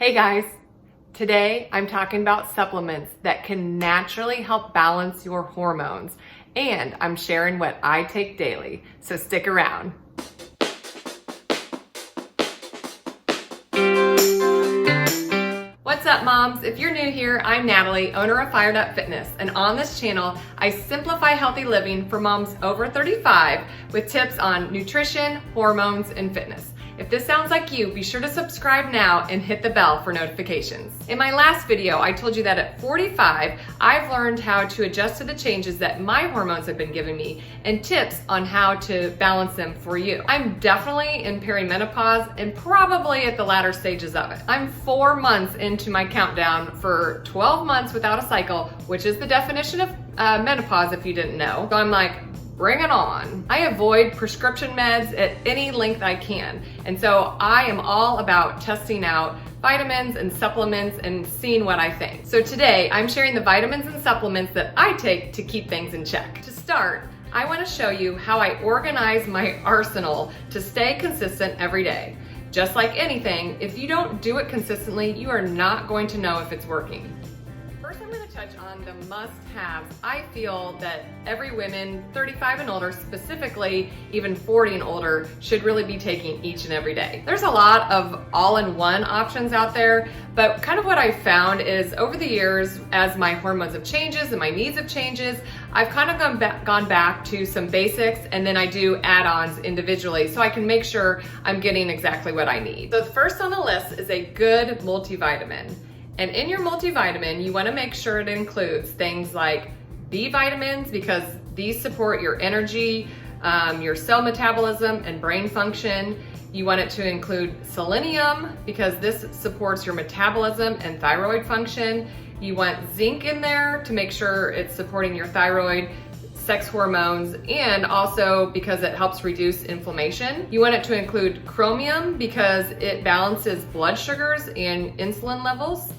Hey guys, today I'm talking about supplements that can naturally help balance your hormones, and I'm sharing what I take daily, so stick around. What's up, moms? If you're new here, I'm Natalie, owner of Fired Up Fitness, and on this channel, I simplify healthy living for moms over 35 with tips on nutrition, hormones, and fitness. If this sounds like you, be sure to subscribe now and hit the bell for notifications. In my last video, I told you that at 45, I've learned how to adjust to the changes that my hormones have been giving me and tips on how to balance them for you. I'm definitely in perimenopause and probably at the latter stages of it. I'm 4 months into my countdown for 12 months without a cycle, which is the definition of menopause if you didn't know. So I'm like, bring it on. I avoid prescription meds at any length I can. And so I am all about testing out vitamins and supplements and seeing what I think. So today I'm sharing the vitamins and supplements that I take to keep things in check. To start, I want to show you how I organize my arsenal to stay consistent every day. Just like anything, if you don't do it consistently, you are not going to know if it's working. First, I'm going to touch on the must-haves. I feel that every woman 35 and older, specifically even 40 and older, should really be taking each and every day. There's a lot of all-in-one options out there, but kind of what I've found is over the years, as my hormones have changes and my needs have changes, I've kind of gone back to some basics, and then I do add-ons individually so I can make sure I'm getting exactly what I need. So the first on the list is a good multivitamin. And in your multivitamin, you want to make sure it includes things like B vitamins, because these support your energy, your cell metabolism, and brain function. You want it to include selenium, because this supports your metabolism and thyroid function. You want zinc in there to make sure it's supporting your thyroid, sex hormones, and also because it helps reduce inflammation. You want it to include chromium because it balances blood sugars and insulin levels.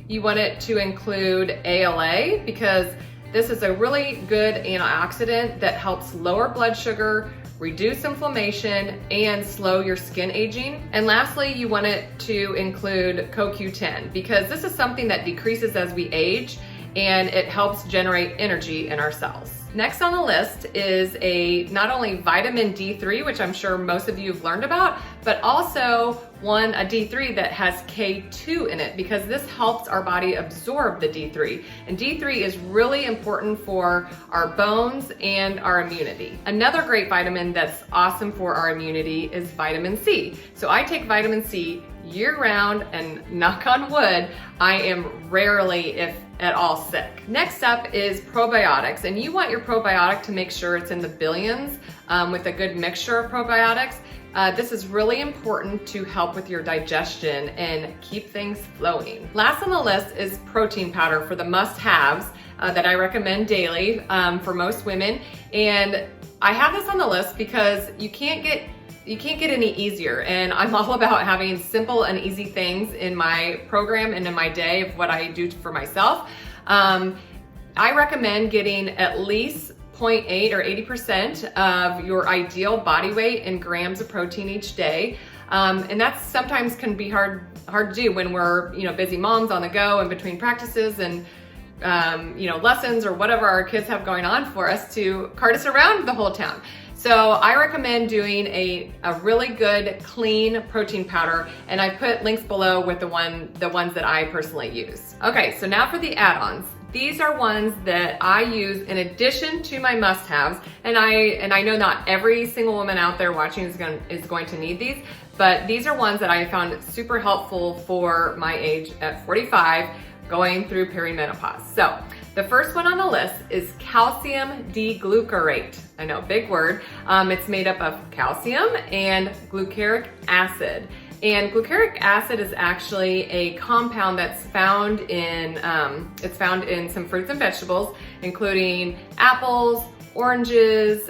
You want it to include ALA because this is a really good antioxidant that helps lower blood sugar, reduce inflammation, and slow your skin aging. And lastly, you want it to include CoQ10 because this is something that decreases as we age and it helps generate energy in our cells. Next on the list is not only vitamin D3, which I'm sure most of you have learned about, but also a D3 that has K2 in it because this helps our body absorb the D3. And D3 is really important for our bones and our immunity. Another great vitamin that's awesome for our immunity is vitamin C. So I take vitamin C year round, and knock on wood, I am rarely, if at all, sick. Next up is probiotics, and you want your probiotic to make sure it's in the billions with a good mixture of probiotics. This is really important to help with your digestion and keep things flowing. Last on the list is protein powder for the must-haves that I recommend daily for most women. And I have this on the list because you can't get any easier, and I'm all about having simple and easy things in my program and in my day of what I do for myself. I recommend getting at least 0.8 or 80% of your ideal body weight in grams of protein each day. And that sometimes can be hard to do when we're busy moms on the go and between practices and lessons or whatever our kids have going on for us to cart us around the whole town. So I recommend doing a really good clean protein powder, and I put links below with the ones that I personally use. Okay, so now for the add-ons. These are ones that I use in addition to my must-haves, and I know not every single woman out there watching is going to need these, but these are ones that I found super helpful for my age at 45, going through perimenopause. So the first one on the list is calcium D-glucarate. I know, big word. It's made up of calcium and glucaric acid. And glucaric acid is actually a compound that's found in some fruits and vegetables, including apples, oranges,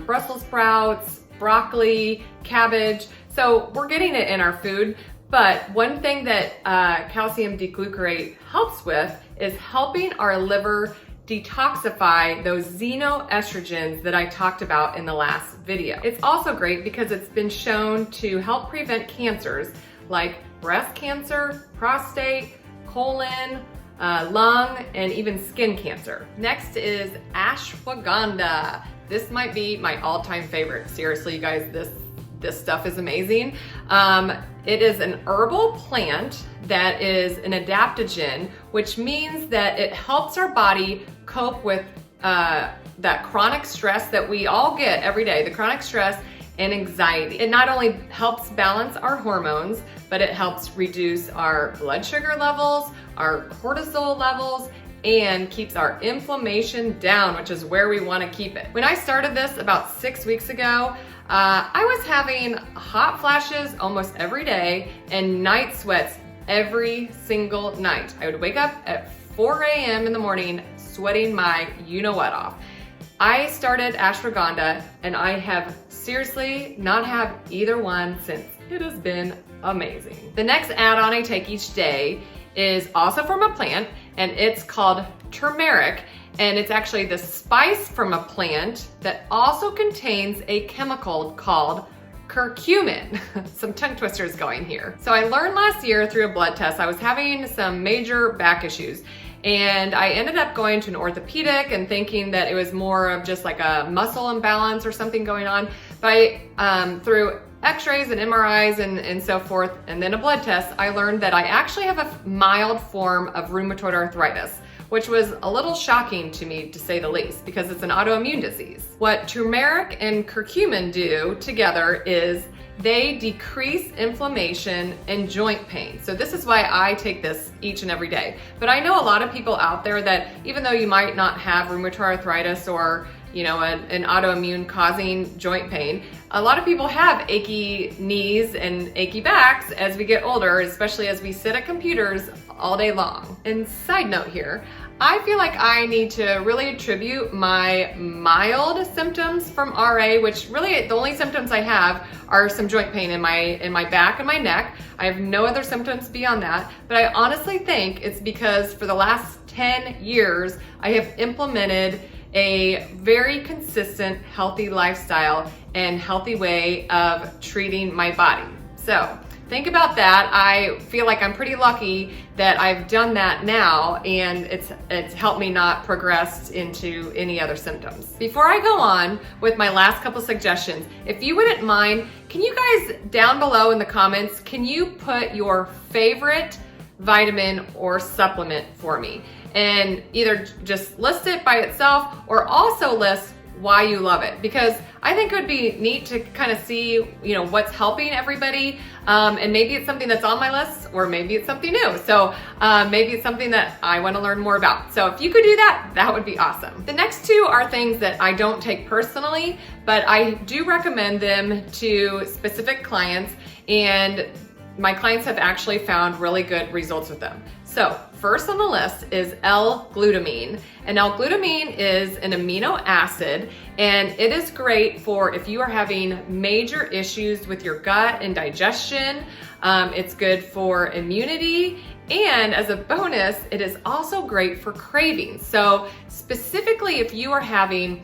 Brussels sprouts, broccoli, cabbage. So we're getting it in our food. But one thing that calcium D-glucarate helps with is helping our liver detoxify those xenoestrogens that I talked about in the last video. It's also great because it's been shown to help prevent cancers like breast cancer, prostate, colon, lung, and even skin cancer. Next is Ashwagandha. This might be my all-time favorite. Seriously, you guys, this stuff is amazing. It is an herbal plant that is an adaptogen, which means that it helps our body cope with that chronic stress that we all get every day, the chronic stress and anxiety. It not only helps balance our hormones, but it helps reduce our blood sugar levels, our cortisol levels, and keeps our inflammation down, which is where we want to keep it. When I started this about 6 weeks ago, I was having hot flashes almost every day and night sweats every single night. I would wake up at 4 a.m. in the morning sweating my you-know-what off. I started Ashwagandha and I have seriously not had either one since. It has been amazing. The next add-on I take each day is also from a plant, and it's called Turmeric, and it's actually the spice from a plant that also contains a chemical called curcumin. Some tongue twisters going here. So I learned last year through a blood test I was having some major back issues, and I ended up going to an orthopedic and thinking that it was more of just like a muscle imbalance or something going on. But through x-rays and MRIs and so forth, and then a blood test, I learned that I actually have a mild form of rheumatoid arthritis, which was a little shocking to me, to say the least, because it's an autoimmune disease. What turmeric and curcumin do together is they decrease inflammation and joint pain. So this is why I take this each and every day. But I know a lot of people out there that even though you might not have rheumatoid arthritis or an autoimmune causing joint pain, a lot of people have achy knees and achy backs as we get older, especially as we sit at computers all day long. And side note here, I feel like I need to really attribute my mild symptoms from RA, which really the only symptoms I have are some joint pain in my back and my neck. I have no other symptoms beyond that, but I honestly think it's because for the last 10 years, I have implemented a very consistent, healthy lifestyle and healthy way of treating my body. So think about that. I feel like I'm pretty lucky that I've done that now, and it's helped me not progress into any other symptoms. Before I go on with my last couple suggestions, if you wouldn't mind, can you guys down below in the comments, can you put your favorite vitamin or supplement for me? And either just list it by itself or also list why you love it, because I think it would be neat to kind of see, what's helping everybody. And maybe it's something that's on my list, or maybe it's something new. So maybe it's something that I want to learn more about. So if you could do that, that would be awesome. The next two are things that I don't take personally, but I do recommend them to specific clients, and my clients have actually found really good results with them. So first on the list is LGlutamine. And L-glutamine is an amino acid, and it is great for if you are having major issues with your gut and digestion. It's good for immunity, and as a bonus, it is also great for cravings. So specifically if you are having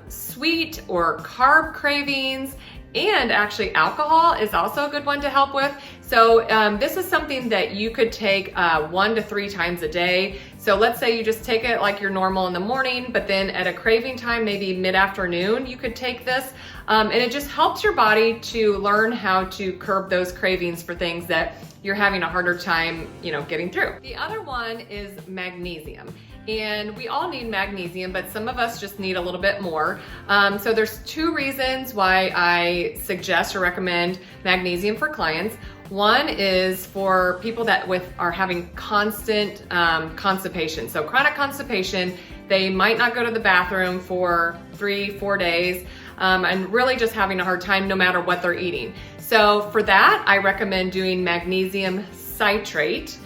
sweet or carb cravings, and actually alcohol is also a good one to help with. So this is something that you could take 1 to 3 times a day. So let's say you just take it like you're normal in the morning, but then at a craving time, maybe mid-afternoon, you could take this. And it just helps your body to learn how to curb those cravings for things that you're having a harder time, getting through. The other one is magnesium. And we all need magnesium, but some of us just need a little bit more. So there's 2 reasons why I suggest or recommend magnesium for clients. One is for people that are having constant constipation. So chronic constipation, they might not go to the bathroom for 3-4 days, and really just having a hard time no matter what they're eating. So for that, I recommend doing magnesium citrate,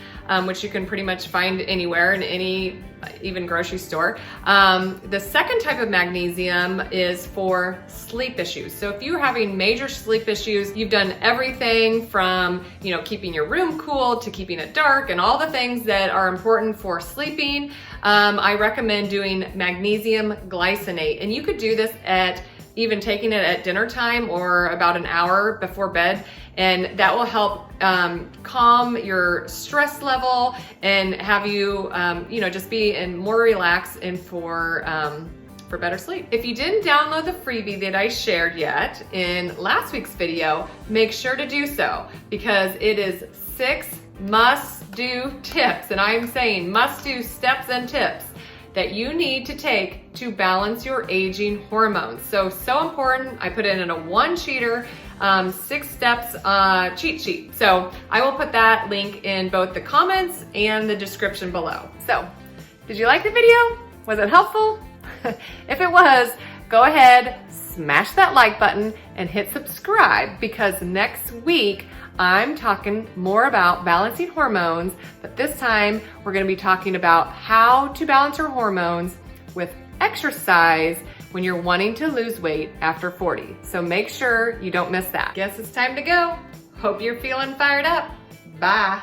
which you can pretty much find anywhere in any even grocery store. The second type of magnesium is for sleep issues. So if you're having major sleep issues, you've done everything from, keeping your room cool to keeping it dark and all the things that are important for sleeping, I recommend doing magnesium glycinate. And you could do this even taking it at dinner time or about an hour before bed. and that will help calm your stress level and have you, just be in more relaxed and for better sleep. If you didn't download the freebie that I shared yet in last week's video, make sure to do so, because it is 6 must-do tips, and I'm saying must-do steps and tips that you need to take to balance your aging hormones. So important. I put it in a 1-sheeter, 6 steps cheat sheet. So I will put that link in both the comments and the description below. So, did you like the video? Was it helpful? If it was, go ahead, smash that like button and hit subscribe, because next week I'm talking more about balancing hormones, but this time we're going to be talking about how to balance your hormones with exercise when you're wanting to lose weight after 40. So make sure you don't miss that. Guess it's time to go. Hope you're feeling fired up. Bye.